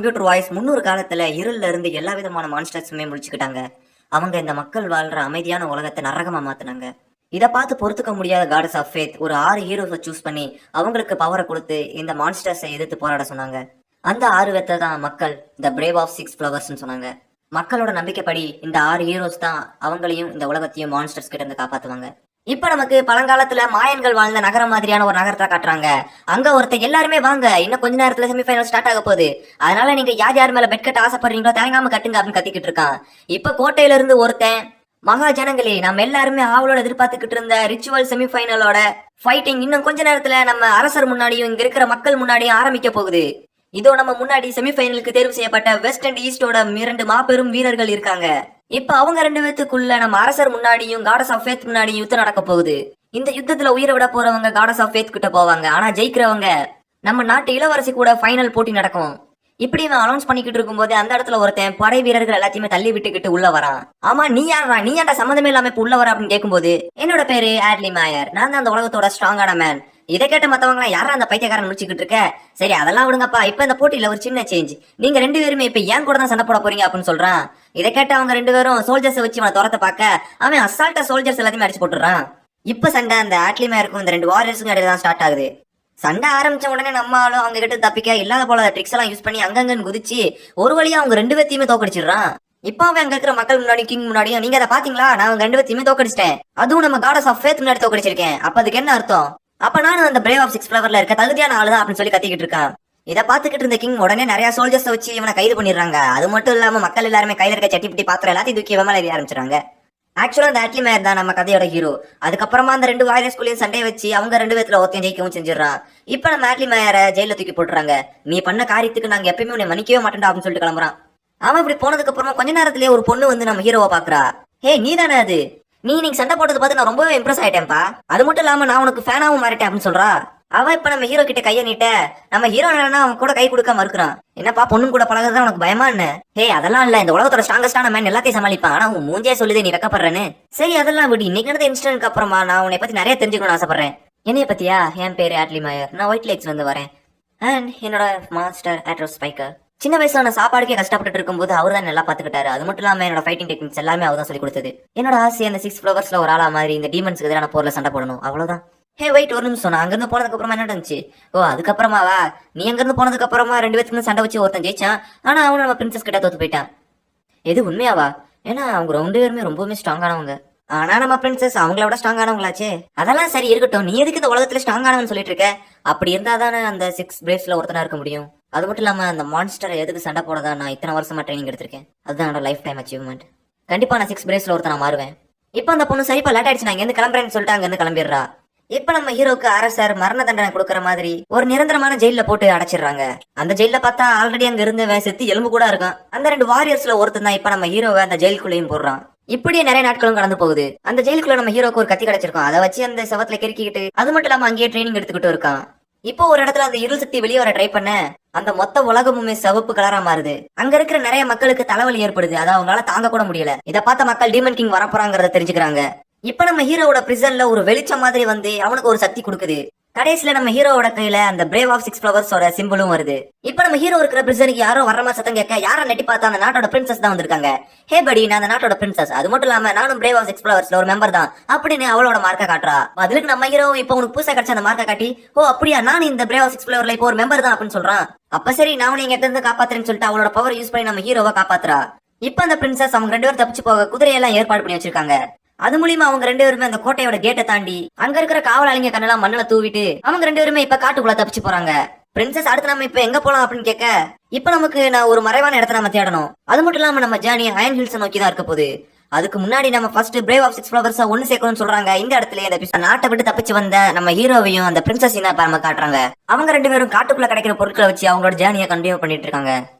Computer voice முன்னொரு காலத்துல இருள்ல இருந்து எல்லா விதமான மான்ஸ்டர்ஸுமே முடிச்சுக்கிட்டாங்க. அவங்க இந்த மக்கள் வாழ்ற அமைதியான உலகத்தை நரகமா மாத்தினாங்க. இதை பார்த்து பொறுத்துக்க முடியாத காடஸ் ஆஃப் ஃபேத் ஒரு 6 ஹீரோஸை சூஸ் பண்ணி அவங்களுக்கு பவரை கொடுத்து இந்த மான்ஸ்டர்ஸை எதிர்த்து போராட சொன்னாங்க. அந்த 6 பேர்த்த தான் மக்கள் த பிரேவ் ஆஃப் 6 ஃப்ளவர்ஸ்னு சொன்னாங்க. மக்களோட நம்பிக்கைப்படி இந்த 6 ஹீரோஸ் தான் அவங்களையும் இந்த உலகத்தையும் மான்ஸ்டர்ஸ் கிட்ட இருந்து காப்பாத்துவாங்க. இப்ப நமக்கு பழங்காலத்துல மாயன்கள் வாழ்ந்த நகரம் மாதிரியான ஒரு நகரத்தை காட்டுறாங்க. அங்க ஒருத்தர் எல்லாருமே வாங்க, இன்னும் கொஞ்ச நேரத்துல செமிஃபைனல் ஸ்டார்ட் ஆக போகுது, அதனால நீங்க யார் யார் மேல பெட் கட்ட ஆசைப்படுறீங்களோ தயங்காம கட்டுங்க அப்படின்னு கத்திக்கிட்டு இருக்கான். இப்ப கோட்டையில இருந்து ஒருத்தன், மகா ஜனங்களே, நம்ம எல்லாருமே ஆவலோட எதிர்பார்த்துக்கிட்டு இருந்த ரிச்சுவல் செமிஃபைனலோட ஃபைட்டிங் இன்னும் கொஞ்ச நேரத்துல நம்ம அரசர் முன்னாடியும் இங்க இருக்கிற மக்கள் முன்னாடியும் ஆரம்பிக்க போகுது. இதோ நம்ம முன்னாடி செமிஃபைனலுக்கு தேர்வு செய்யப்பட்ட வெஸ்ட் அண்ட் ஈஸ்டோட 2 மாபெரும் வீரர்கள் இருக்காங்க. இப்ப அவங்க 2 பேத்துக்குள்ள நம்ம அரசர் முன்னாடியும் காடஸ் ஆஃப் ஃபேத் முன்னாடியும் யுத்தம் நடக்க போகுது. இந்த யுத்தத்துல உயிரை விட போறவங்க காடஸ் ஆஃப் ஃபேத் கிட்ட போவாங்க. ஆனா ஜெயிக்கிறவங்க நம்ம நாட்டு இளவரசி கூட ஃபைனல் போட்டி நடக்கும். இப்படி இவன் அனௌன்ஸ் பண்ணிக்கிட்டு இருக்கும்போது அந்த இடத்துல ஒருத்தன் படை வீரர்கள் எல்லாத்தையுமே தள்ளி விட்டுக்கிட்டு உள்ள வரான். ஆமா, நீ யாரா, நீ ஏன்டா சம்மந்தமே இல்லாம இப்ப உள்ள வர அப்படின்னு கேட்கும்போது, என்னோட பேரு ஆட்லி மாயர், நான் தான் அந்த உலகத்தோட ஸ்ட்ராங்கான மேன். இதை கேட்ட மத்தவங்க யாரா அந்த பைத்தியக்காரன் முடிச்சுக்கிட்டு இருக்க, சரி அதெல்லாம் விடுங்கப்பா, இப்ப இந்த போட்டியில ஒரு சின்ன சேஞ்ச், நீங்க 2 பேருமே இப்ப ஏன் கூட தான் சண்டை போட போறீங்க அப்படின்னு சொல்றான். இதை கேட்ட அவங்க 2 பேரும் சோல்ஜர்ஸ் வச்சு அவனை துரத்த பார்க்க அவன் அசால்ட்டா சோல்ஜர்ஸ் எல்லாத்தையுமே அடிச்சு போட்டுறான். இப்ப சண்டை அந்த ஆட்லி மாயருக்கும் இந்த 2 வாரியர்ஸுக்கும் இடையில தான் ஸ்டார்ட் ஆகுது. சண்டை ஆரம்பிச்ச உடனே நம்ம ஆளும் அவங்க கிட்ட தப்பிக்க இல்லாத போல ட்ரிக்ஸ் எல்லாம் யூஸ் பண்ணி அங்கங்கன்னு குதிச்சு ஒரு வழியா அவங்க 2 பேத்தையுமே தோக்கடிச்சிடறான். இப்ப அவன் அங்க இருக்கிற மக்கள் முன்னாடி, கிங் முன்னாடியும், நீங்க அதை பாத்தீங்களா, நான் அவங்க 2 பேத்தையுமே தோக்கடிச்சிட்டேன், அதுவும் நம்ம காடஸ் ஆஃப் ஃபேத் முன்னாடி தோக்கடிச்சிருக்கேன். அப்ப அதுக்கு என்ன அர்த்தம், அப்ப நானும் அந்த பிரேவ் ஆஃப் 6 ஃப்ளவர்ல இருக்க தகுதியான ஆளுதான் அப்படின்னு சொல்லி கத்திக்கிட்டு இருக்கான். இதை பாத்துக்கிட்டு இருந்த கிங் உடனே நிறைய சோல்ஜர்ஸ் வச்சு இவனை கைது பண்ணிடுறாங்க. அது மட்டும் இல்லாம மக்கள் எல்லாருமே கையில இருக்க சட்டி பிட்டி பாத்திரம் எல்லாத்தையும் தூக்கி இவன் மேல எறிய ஆரம்பிச்சிடறாங்க. ஆக்சுவலா அந்த ஆட்லி மேயர் தான் நம்ம கதையோட ஹீரோ. அதுக்கப்புறமா அந்த 2 வாரியர்ஸ்குள்ளேயும் சண்டையை வச்சு அவங்க 2 பேத்துல ஒருத்தையும் ஜெயிக்கவும் செஞ்சிடறான். இப்ப நம்ம ஆட்லி மேயரை ஜெயில தூக்கி போட்டுறாங்க. நீ பண்ண காரியத்துக்கு நாங்க எப்பயுமே உன்னை மன்னிக்கவே மாட்டேன்டா அப்படின்னு சொல்லிட்டு கிளம்புறான். அவன் இப்படி போனதுக்கு அப்புறமா கொஞ்ச நேரத்திலேயே ஒரு பொண்ணு வந்து நம்ம ஹீரோவை பாக்குறா. ஹே, நீ தானே அது, நீ இன்னைக்கு சண்டை போட்டது பார்த்து நான் ரொம்பவே இம்ப்ரெஸ் ஆயிட்டேன்ப்பா, அது மட்டும் இல்லாம நான் உனக்கு ஃபேனாவும் மாறிட்டேன் அப்படின்னு சொல்றா. அவ இப்ப நம்ம ஹீரோ கிட்ட கைய நீட்ட நம்ம ஹீரோ என்னன்னா அவன் கூட கை கொடுக்க மறுக்கிறான். என்னப்பா, பொண்ணு கூட பழகுறதா உனக்கு பயமா என்ன? ஹே, அதெல்லாம் இல்ல, இந்த உலகத்தோட ஸ்ட்ராங்கஸ்டான மேன் எல்லாத்தையும் சமாளிப்பான், ஆனா உன் மூஞ்சியே சொல்லுதே நீ வெக்கப்படுறேன்னு. சரி அதெல்லாம் விடு, இன்னைக்கு நடந்த இன்சிடென்ட்க்கு அப்புறமா நான் உன்னை பத்தி நிறைய தெரிஞ்சுக்கணும்னு ஆசைப்படுறேன். என்னைய பத்தியா? என் பேரு ஆட்லி மாயர், நான் ஒயிட் லேக்ஸ்ல இருந்து வரேன். அண்ட் என்னோட மாஸ்டர் ஆட்ரோஸ் ஸ்பைக்கர். சின்ன வயசுல நான் சாப்பாடுக்கே கஷ்டப்பட்டு இருக்கும்போது அவர் தான் நல்லா பாத்துக்கிட்டாரு. அது மட்டும் இல்லாம என்னோட ஃபைட்டிங் டெக்னிக்ஸ் எல்லாமே அவர் தான் சொல்லி கொடுத்தது. என்னோட ஆசை அந்த 6 ஃப்ளவர்ஸ்ல ஒரு ஆளா மாதிரி இந்த டீமன்ஸ்க்கு எதிரான போர்ல சண்டை போடணும், அவ்வளவுதான். ஹே வெயிட், ஒரு நிமிஷம், நான் அங்கிருந்து போனதுக்கு அப்புறமா என்ன நடந்துச்சு? ஓ, அதுக்கப்புறமாவா? நீ அங்கிருந்து போனதுக்கு அப்புறமா 2 பேத்துக்கு சண்டை வச்சு ஒருத்தன் ஜெயிச்சான், ஆனா அவன் நம்ம பிரின்சஸ் கிட்ட தோத்து போயிட்டான். எது உண்மையாவா? ஏன்னா அவங்க 2 பேருமே ரொம்பவுமே ஸ்ட்ராங்கானவங்க. ஆனா நம்ம பிரின்சஸ் அவங்களோட ஸ்ட்ராங்கானவங்களாச்சே. அதெல்லாம் சரி இருக்கட்டும், நீ எதுக்கு இந்த உலகத்துல ஸ்ட்ராங்கானவன்னு சொல்லிட்டு இருக்க? அப்படி இருந்தா தானே அந்த 6 பிரேவ்ஸ்ல ஒருத்தனா இருக்க முடியும். அது மட்டும் இல்லாம அந்த மான்ஸ்டரை எதுக்கு சண்டை போடதா நான் இத்தனை வருஷமா ட்ரைனிங் எடுத்திருக்கேன். அதுதான் என்னோட லைஃப் டைம் அச்சீவ்மெண்ட். கண்டிப்பா நான் 6 பிரேவ்ஸ்ல ஒருத்தனா மாறுவேன். இப்ப அந்த பொண்ணு சரிப்பா லேட் ஆயிடுச்சு, நான் இங்க இருந்து கிளம்புறேன்னு சொல்லிட்டு அங்க இருந்து கிளம்பிடுறா. இப்ப நம்ம ஹீரோக்கு அரசர் மரண தண்டனை கொடுக்கற மாதிரி ஒரு நிரந்தரமான ஜெயில போட்டு அடைச்சிடுறாங்க. அந்த ஜெயில பார்த்தா ஆல்ரெடி அங்க இருந்தவன் செத்து எலும்பு கூட இருக்கான். அந்த 2 வாரியர்ஸ்ல ஒருத்தன் தான் இப்ப நம்ம ஹீரோவை அந்த ஜெயிலுக்குள்ளேயும் போடுறான். இப்படியே நிறைய நாட்களும் கடந்து போகுது. அந்த ஜெயிலுக்குள்ள நம்ம ஹீரோக்கு ஒரு கத்தி கிடைச்சிருக்கும், அதை வச்சு அந்த செவத்துல கிறுக்கிட்டு அது மட்டும் இல்லாம அங்கேயே ட்ரைனிங் எடுத்துக்கிட்டு இருக்கான். இப்போ ஒரு இடத்துல அந்த இருள் சக்தி வெளியே வர ட்ரை பண்ண அந்த மொத்த உலகமுமே சிவப்பு கலரா மாறுது. அங்க இருக்கிற நிறைய மக்களுக்கு தலைவலி ஏற்படுது, அதை அவங்களால தாங்க கூட முடியல. இதை பார்த்த மக்கள் டீமன் கிங் வரப்போறாங்கிறத தெரிஞ்சுக்கிறாங்க. இப்ப நம்ம ஹீரோவோட பிரிசன்ல ஒரு வெளிச்சம் மாதிரி வந்து அவனுக்கு ஒரு சக்தி கொடுக்குது. கடைசியில நம்ம ஹீரோவோட கையில அந்த பிரேவ் ஆஃப் 6 ஃப்ளவர்ஸோட சிம்பிளும் வருது. இப்ப நம்ம ஹீரோ இருக்கிற பிரிசனுக்கு யாரோ வர மாதிரி சத்தம் கேட்க யாரை நெட்டி பார்த்தா அந்த நாட்டோட பிரின்சஸ் தான் வந்திருக்காங்க. ஹே படி, நான் அந்த நாட்டோட பிரின்சஸ், அது மட்டும் இல்லாம நானும் பிரேவ் ஆஃப் 6 ஃப்ளவர்ஸ்ல ஒரு மெம்பர் தான் அப்படின்னு அவளோட மார்க்கை காட்டுறா. அதுக்கு நம்ம ஹீரோ இப்ப உனக்கு புதுசா கிடைச்ச அந்த மார்க்கை காட்டி, ஓ அப்படியா, நான் இந்த பிரேவ் ஆஃப் 6 ஃப்ளவர்ல இப்போ ஒரு மெம்பர் தான் அப்படின்னு சொல்றான். அப்ப சரி, நான் உன்னை எங்க இருந்து காப்பாத்துறேன்னு சொல்லிட்டு அவளோட பவர் யூஸ் பண்ணி நம்ம ஹீரோவை காப்பாத்துறா. இப்ப அந்த பிரின்சஸ் அவங்க 2 பேரும் தப்பிச்சு போக குதிரையெல்லாம் ஏற்பாடு பண்ணி வச்சிருக்காங்க. அது மூலியமா அவங்க 2 பேருமே அந்த கோட்டையோட கேட்டை தாண்டி அங்க இருக்கிற காவலாளிங்க கண்ணெல்லாம் மண்ணுல தூவிட்டு அவங்க 2 பேருமே இப்ப காட்டுக்குள்ள தப்பிச்சு போறாங்க. பிரின்சஸ், அடுத்து நம்ம இப்ப எங்க போலாம் அப்படின்னு கேட்க, இப்ப நமக்கு நான் ஒரு மறைவான இடத்த நம்ம தேடணும். அது மட்டும் இல்லாம நம்ம ஜேர்னி அயன் ஹில்ஸ் நோக்கி தான் இருக்க போகுது. அதுக்கு முன்னாடி நம்ம ஃபர்ஸ்ட் பிரேவ் ஆஃப் 6 ஃப்ளவர்ஸ் ஒன்னு சேர்க்கணும்னு சொல்றாங்க. இந்த இடத்துல இந்த நாட்டை விட்டு தப்பிச்சு வந்த நம்ம ஹீரோவையும் அந்த பிரின்சஸையும் தான் நம்ம காட்டுறாங்க. அவங்க 2 பேரும் காட்டுக்குள்ள கிடைக்கிற பொருட்களை வச்சு அவங்களோட ஜேர்னியை கண்டினியூ பண்ணிட்டு இருக்காங்க.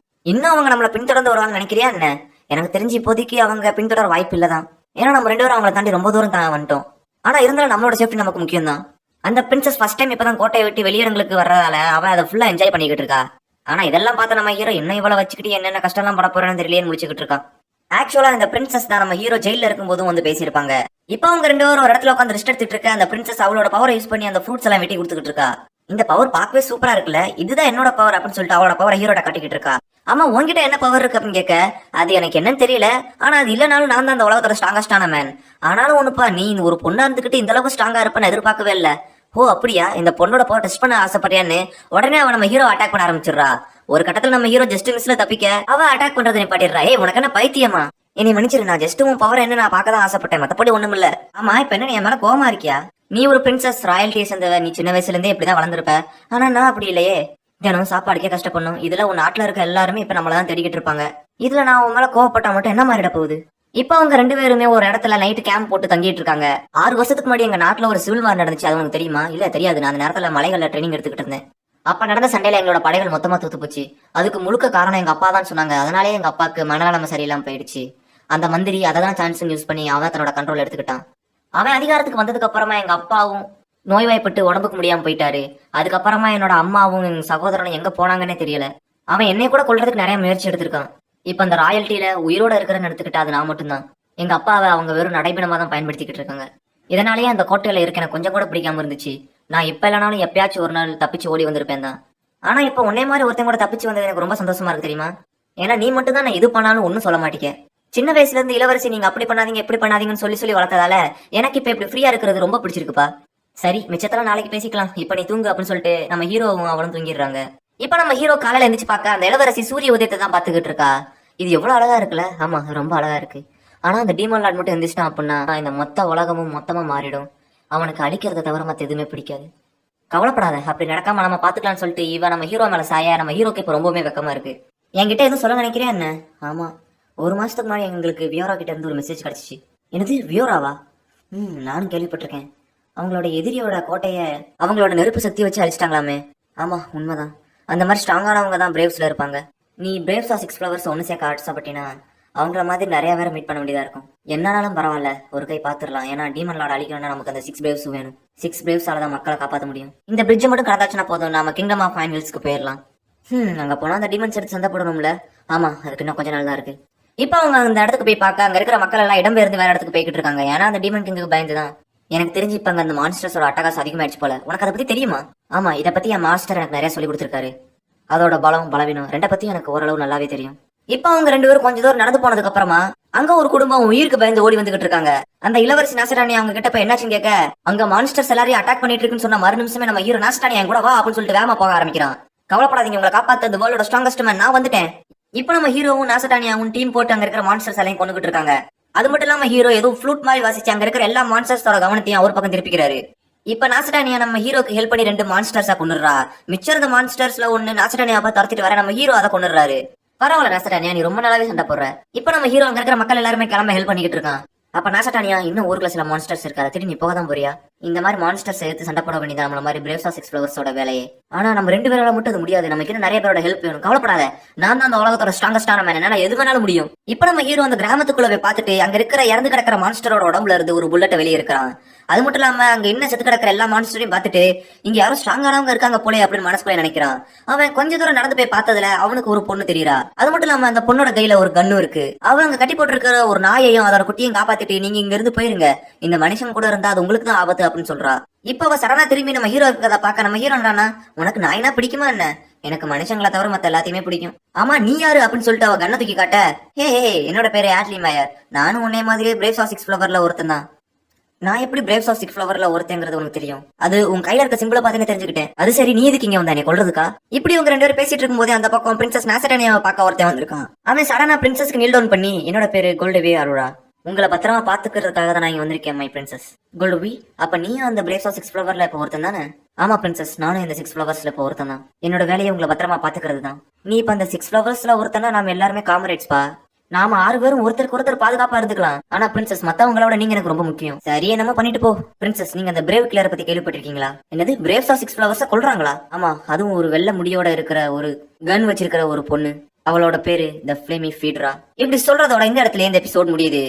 இன்னும் அவங்க நம்மள பின்தொடர்ந்து வருவாங்க நினைக்கிறியா என்ன? எனக்கு தெரிஞ்சு இப்போதைக்கு அவங்க பின்தொடர வாய்ப்பு இல்லதான். ஏன்னா நம்ம 2 பேரும் அவங்களை தாண்டி ரொம்ப தூரம் தான் வந்துட்டோம். ஆனா இருந்தாலும் நம்மளோட சேஃப்டி நமக்கு முக்கியம் தான். அந்த பிரின்சஸ் ஃபர்ஸ்ட் டைம் இப்பதான் கோட்டையை விட்டு வெளியிடங்களுக்கு வர்றதால அவன் அதை ஃபுல்லா என்ஜாய் பண்ணிக்கிட்டு இருக்கா. ஆனா இதெல்லாம் பார்த்து நம்ம ஹீரோ என்ன இவ்வளவு வச்சுக்கிட்டு என்னென்ன கஷ்டம்லாம் பட போறேன்னு தெரியலையே முடிச்சுக்கிட்டு இருக்கான். ஆக்சுவலா இந்த பிரின்சஸ் தான் நம்ம ஹீரோ ஜெயில இருக்கும் போதும் வந்து பேசியிருப்பாங்க. இப்ப அவங்க 2 பேரும் ஒரு இடத்துல உட்காந்து ரெஸ்ட் எடுத்துட்டு இருக்க அந்த பிரின்சஸ் அவளோட பவரை யூஸ் பண்ணி அந்த ஃப்ரூட்ஸ் எல்லாம் வெட்டி கொடுத்துக்கிட்டு இருக்கா. இந்த பவர் பார்க்கவே சூப்பரா இருக்குல்ல, இதுதான் என்னோட பவர் அப்படின்னு சொல்லிட்டு அவளோட பவரை ஹீரோட காட்டிக்கிட்டு இருக்கா. ஆமா, உன்கிட்ட என்ன பவர் இருக்கு அப்படின்னு கேட்க, அது எனக்கு என்னன்னு தெரியல. ஆனா அது இல்லனாலும் நான் தான் அந்த உலகத்தோட ஸ்ட்ராங்கஸ்டான மேன். ஆனாலும் ஒண்ணுப்பா, நீ ஒரு பொண்ணா இருந்துகிட்டு இந்த அளவுக்கு ஸ்ட்ராங்கா இருப்பேன்னு எதிர்பார்க்கவே இல்ல. ஓ அப்படியா, இந்த பொண்ணோட பவர் டெஸ்ட் பண்ண ஆசைப்படியான்னு உடனே அவன் நம்ம ஹீரோ அட்டாக் பண்ண ஆரம்பிச்சிடுறா. ஒரு கட்டத்துல நம்ம ஹீரோ ஜஸ்ட் மிஸ்ல தப்பிக்க அவ அட்டாக் பண்றதை நிப்பாட்டிடுறா. ஏய் உனக்கு என்ன பைத்தியமா? இனி மன்னிச்சிரு, நான் ஜஸ்ட் உன் பவர் என்ன நான் பார்க்க தான் ஆசைப்பட்டேன், மத்தபடி ஒண்ணும் இல்ல. ஆமா, இப்ப என்ன நீ என் மேல கோவமா இருக்கியா? நீ ஒரு பிரின்சஸ் ராயல்டியை சேர்ந்தவ, நீ சின்ன வயசுல இருந்தே இப்படிதான் வளர்ந்துருப்ப. ஆனா நான் அப்படி இல்லையே, தினம் சாப்பாடுக்கே கஷ்டப்படணும். இதுல உன் நாட்டுல இருக்க எல்லாருமே இப்ப நம்மளதான் தேடிக்கிட்டு இருப்பாங்க. இதுல நான் உன் மேல கோவப்பட்டா மட்டும் என்ன மாறிட போகுது? இப்ப அவங்க 2 பேருமே ஒரு இடத்துல நைட்டு கேம்ப் போட்டு தங்கிட்டு இருக்காங்க. 6 வருஷத்துக்கு முன்னாடி எங்க நாட்டுல ஒரு சிவில் வார் நடந்துச்சு, அது உனக்கு தெரியுமா? இல்ல தெரியாது, நான் அந்த நேரத்துல மலைகள்ல ட்ரைனிங் எடுத்துக்கிட்டு இருந்தேன். அப்ப நடந்த சண்டையில எங்களோட படைகள் மொத்தமா தூத்து போச்சு. அதுக்கு முழுக்க காரணம் எங்க அப்பா தான் சொன்னாங்க. அதனாலே எங்க அப்பாவுக்கு மனநலம் சரியில்லாம போயிடுச்சு. அந்த மந்திரி அதை தான் சான்ஸ் யூஸ் பண்ணி அவன் தன்னோட கண்ட்ரோல் எடுத்துக்கிட்டான். அவன் அதிகாரத்துக்கு வந்ததுக்கு அப்புறமா எங்க அப்பாவும் நோய்வாய்ப்பட்டு உடம்புக்கு முடியாம போயிட்டாரு. அதுக்கப்புறமா என்னோட அம்மாவும் எங்க சகோதரனும் எங்க போனாங்கன்னே தெரியல. அவன் என்னை கூட கொல்றதுக்கு நிறைய முயற்சி எடுத்திருக்கான். இப்ப அந்த ராயல்ட்டியில உயிரோட இருக்கிறன்னு எடுத்துக்கிட்டா அது நான் மட்டும்தான். எங்க அப்பாவை அவங்க வெறும் நடைபெணமா தான் பயன்படுத்திக்கிட்டு இருக்காங்க. இதனாலேயே அந்த கோட்டையில இருக்க எனக்கு கொஞ்சம் கூட பிடிக்காம இருந்துச்சு. நான் இப்ப இல்லைனாலும் எப்பயாச்சும் ஒரு நாள் தப்பிச்சு ஓடி வந்திருப்பேன் தான். ஆனா இப்ப உன்னே மாதிரி ஒருத்தன் கூட தப்பிச்சு வந்தது எனக்கு ரொம்ப சந்தோஷமா இருக்கு தெரியுமா? ஏன்னா நீ மட்டும் தான் நான் எது பண்ணாலும் ஒன்னும் சொல்ல மாட்டேங்க. சின்ன வயசுல இருந்து இளவரசி நீங்க அப்படி பண்ணாதீங்க இப்படி பண்ணாதீங்கன்னு சொல்லி வளர்த்ததால எனக்கு இப்ப இப்படி ஃப்ரீயா இருக்கிறது ரொம்ப பிடிச்சிருக்குப்பா. சரி, மிச்சத்தெல்லாம் நாளைக்கு பேசிக்கலாம், இப்ப நீ தூங்கு அப்படின்னு சொல்லிட்டு நம்ம ஹீரோவும் அவளும் தூங்கிடுறாங்க. இப்ப நம்ம ஹீரோ காலையில எந்திரிச்சு பார்க்க அந்த இளவரசி சூரிய உதயத்தை தான் பாத்துக்கிட்டு இருக்கா. இது எவ்வளவு அழகா இருக்குல்ல? ஆமா, ரொம்ப அழகா இருக்கு. ஆனா அந்த டீமன் லார்ட் மட்டும் எந்திரிச்சிட்டான் அப்படின்னா இந்த மொத்த உலகமும் மொத்தமா மாறிடும். அவனுக்கு அழிக்கிறத தவிர மத்த எதுவுமே பிடிக்காது. கவலைப்படாத, அப்படி நடக்காம நம்ம பாத்துக்கலாம்னு சொல்லிட்டு இவன் நம்ம ஹீரோ மேல சாயா. நம்ம ஹீரோக்கு இப்ப ரொம்பவுமே வெக்கமா இருக்கு. என்கிட்ட எதுவும் சொல்ல நினைக்கிறேன் என்ன? ஆமா, 1 மாசத்துக்கு முன்னாடி எங்களுக்கு வியோரா கிட்ட இருந்து ஒரு மெசேஜ் கிடைச்சிச்சு. என்னது, வியோராவா? நானும் கேள்விப்பட்டிருக்கேன். அவங்களோட எதிரியோட கோட்டைய அவங்களோட நெருப்பு சக்தி வச்சு அழிச்சிட்டாங்களாமே. ஆமா, உண்மைதான். அந்த மாதிரி ஸ்ட்ராங்கானவங்க தான் பிரேவ்ஸ்ல இருப்பாங்க. நீ பிரேவ்ஸா 6 ஃப்ளவர்ஸ் ஒன்னு சேர்க்க ஆசைப்பட்டினா அவங்கள மாதிரி நிறைய பேரை மீட் பண்ண வேண்டியதா இருக்கும். என்னாலும் பரவாயில்ல, ஒரு கை பாத்துடலாம். ஏன்னா டீமன் லார்ட் அழிக்கணும்னா நமக்கு அந்த 6 பிரேவ்ஸ் வேணும். 6 பிரேவ்ஸால தான் மக்களை காப்பாற்ற முடியும். இந்த பிரிட்ஜ் மட்டும் கடந்தாச்சுன்னா போதும், நாம கிங்டம் ஆஃப் ஃபைன் ஹில்ஸ்க்கு போயிடலாம். அங்க போனா அந்த டீமன்ஸ் எடுத்து சண்டை போடணும்ல. ஆமா, அதுக்கு இன்னும் கொஞ்ச நாள் தான் இருக்கு. இப்ப அவங்க அந்த இடத்துக்கு போய் பார்க்க அங்க இருக்கிற மக்கள் எல்லாம் இடம்பெயர்ந்து வேற இடத்துக்கு போய்கிட்டு இருக்காங்க. ஏன்னா அந்த டீமன் கிங்குக்கு பயந்துதான். எனக்கு தெரிஞ்சு இப்ப அங்க அந்த மான்ஸ்டர்ஸோட அட்டகாசம் அதிகமாயிடுச்சு போல. உனக்கு அதை பத்தி தெரியுமா? ஆமா, இதை பத்தி என் மாஸ்டர் எனக்கு நிறைய சொல்லி கொடுத்திருக்காரு. அதோட பலம் பலவீனம் 2 பத்தியும் எனக்கு ஓரளவு நல்லாவே தெரியும். இப்ப அவங்க 2 பேரும் கொஞ்ச தூரம் நடந்து போனதுக்கு அப்புறமா அங்க ஒரு குடும்பம் உயிருக்கு பயந்து ஓடி வந்துகிட்டு இருக்காங்க. அந்த இளவரசி நாசராணி அவங்க கிட்ட போய் என்னாச்சுன்னு கேட்க, அங்க மான்ஸ்டர்ஸ் எல்லாரையும் அட்டாக் பண்ணிட்டு இருக்குன்னு சொன்ன மறு நிமிஷமே நம்ம ஹீரோ நாசராணி என் கூட வா அப்படின்னு சொல்லிட்டு வேகமா போக ஆரம்பிக்கிறான். கவலைப்படாதீங்க, உங்களை காப்பாத்த இந்த வேர்ல்டோட ஸ்ட்ராங்கஸ்ட் மேன் நான் வந்துட்டேன். இப்ப நம்ம ஹீரோவும் நாசராணியாவும் டீம் போட்டு அங்க இருக்கிற மான்ஸ்டர்ஸ் எல்லாம் கொண்டுகிட்டு இருக்காங்க. அது மட்டும் இல்லாம ஹீரோ ஏதோ ஃப்ளூட் மாதிரி வாசிச்சு அங்க இருக்கிற எல்லா மான்ஸ்டர்ஸோட கவனத்தையும் அவர் பக்கம் திருப்பிக்கிறாரு. இப்ப நாசடானியா நம்ம ஹீரோக்கு ஹெல்ப் பண்ணி 2 மான்ஸ்டர்ஸா கொண்டுறா. மிச்சம் இருந்த மான்ஸ்டர்ஸ்ல ஒன்னு நாசடானியா துரத்திட்டு வர நம்ம ஹீரோ அதை கொண்டுறாரு. பரவாயில்ல நாசடானியா, நீ ரொம்ப நல்லாவே சண்டை போடுற. இப்ப நம்ம ஹீரோ அங்க இருக்கிற மக்கள் எல்லாருமே கிளம்ப ஹெல்ப் பண்ணிக்கிட்டு இருக்கான். அப்ப நாசடானியா, இன்னும் ஊருக்குள்ள சில மான்ஸ்டர்ஸ் இருக்காது, திரும்பி நீ போக தான் போறியா? இந்த மாதிரி மான்ஸ்டர்ஸ் எடுத்து சண்டை போட வேண்டியது நம்மள மாதிரி பிரேவ்ஸ் ஆஃப் 6 ஃப்ளவர்ஸோட வேலையே. ஆனா நம்ம 2 பேரால மட்டும் அது முடியாது. நமக்கு இன்னும் நிறைய பேரோட ஹெல்ப் வேணும். கவலைப்படாத, நான் தான் அந்த உலகத்தோட ஸ்ட்ராங்கஸ்டான மேன், என்னால எது வேணாலும் முடியும். இப்ப நம்ம ஹீரோ அந்த கிராமத்துக்குள்ள போய் பார்த்துட்டு அங்க இருக்கிற இறந்து கிடக்கிற மான்ஸ்டரோட உடம்புல இருந்து ஒரு புல்லட்டை வெளியே இருக்கிறான். அது மட்டும் இல்லாம அங்க என்ன செத்து கிடக்கிற எல்லா மான்ஸ்டரையும் பார்த்துட்டு இங்க யாரும் ஸ்ட்ராங்கானவங்க இருக்காங்க போலே அப்படின்னு மனசுக்குள்ள நினைக்கிறான். அவன் கொஞ்ச தூரம் நடந்து போய் பார்த்ததுல அவனுக்கு ஒரு பொண்ணு தெரியுறா. அது மட்டும் இல்லாம அந்த பொண்ணோட கையில ஒரு கன்னு இருக்கு. அவன் அங்க கட்டி போட்டு இருக்கிற ஒரு நாயையும் அதோட குட்டியும் காப்பாத்திட்டு நீங்க இங்க இருந்து போயிருங்க, இந்த மனுஷன் கூட இருந்தா அது உங்களுக்கு தான் ஆபத்து அப்படின்னு சொல்றா. இப்ப அவ சடனா திரும்பி நம்ம ஹீரோ இருக்கிறத பாக்க நம்ம ஹீரோன்றானா, உனக்கு நாயினா பிடிக்குமா என்ன? எனக்கு மனுஷங்களை தவிர மத்த எல்லாத்தையுமே பிடிக்கும். ஆமா, நீ யாரு அப்படின்னு சொல்லிட்டு அவ கண்ணை தூக்கி காட்ட, ஹே என்னோட பேரு ஆட்லி மேயர், நானும் உன்னே மாதிரியே பிரேவ்ஸ் ஆஃப் 6 ஃப்ளவர்ல ஒருத்தன் தான். நான் எப்படி பிரேவ்ஸ் ஆஃப் 6 ஃப்ளவர்ல ஒருத்தங்கிறது உனக்கு தெரியும்? அது உன் கையில இருக்க சிம்பிளை பார்த்து தெரிஞ்சுக்கிட்டேன். அது சரி, நீ எதுக்கு இங்க வந்தா நீ கொல்றதுக்கா? இப்படி உங்க 2 பேரும் பேசிட்டு இருக்கும் போதே அந்த பக்கம் பிரின்சஸ் நாசடானியாவை பார்க்க ஒருத்தன் வந்திருக்கான். அவன் சடனா பிரின்சஸ்க்கு நீல் டவுன் பண்ணி, என்னோட பேரு கோல்டவே அரோரா, உங்களை பத்திரமா பாத்துக்கிறதுக்காக தான் நான் இங்க வந்திருக்கேன் மை பிரின்சஸ். கோல்டவி, அப்ப நீயும் அந்த பிரேவ்ஸ் ஆஃப் 6 ஃப்ளவர்ல இப்ப ஒருத்தன் தானே? ஆமா பிரின்சஸ், நானும் இந்த 6 ஃப்ளவர்ஸ்ல இப்ப ஒருத்தன் தான். என்னோட வேலையை உங்களை பத்திரமா பாத்துக்கிறது தான். நீ இப்ப அந்த 6 ஃப்ளவர்ஸ்ல ஒருத்தனா, நாம எல்லாருமே காமரேட்ஸ் பா. நாம 6 பேரும் ஒருத்தருக்கு ஒருத்தர் பாதுகாப்பா இருந்துக்கலாம். ஆனா பிரின்சஸ், மத்தவங்களோட நீங்க எனக்கு ரொம்ப முக்கியம். சரியே, நம்ம பண்ணிட்டு போ. பிரின்சஸ், நீங்க அந்த பிரேவ் கிளரை பத்தி கேள்விப்பட்டிருக்கீங்களா? என்னது, பிரேவ்ஸ் ஆஃப் 6 ஃப்ளவர்ஸ கொல்றாங்களா? ஆமா, அதுவும் ஒரு வெள்ளை முடியோட இருக்கிற ஒரு கன் வச்சிருக்கிற ஒரு பொண்ணு. அவளோட பேரு த ஃபிளேமி ஃபீட்ரா. இப்படி சொல்றதோட இந்த இடத்துல இந்த எபிசோட் முடியுது.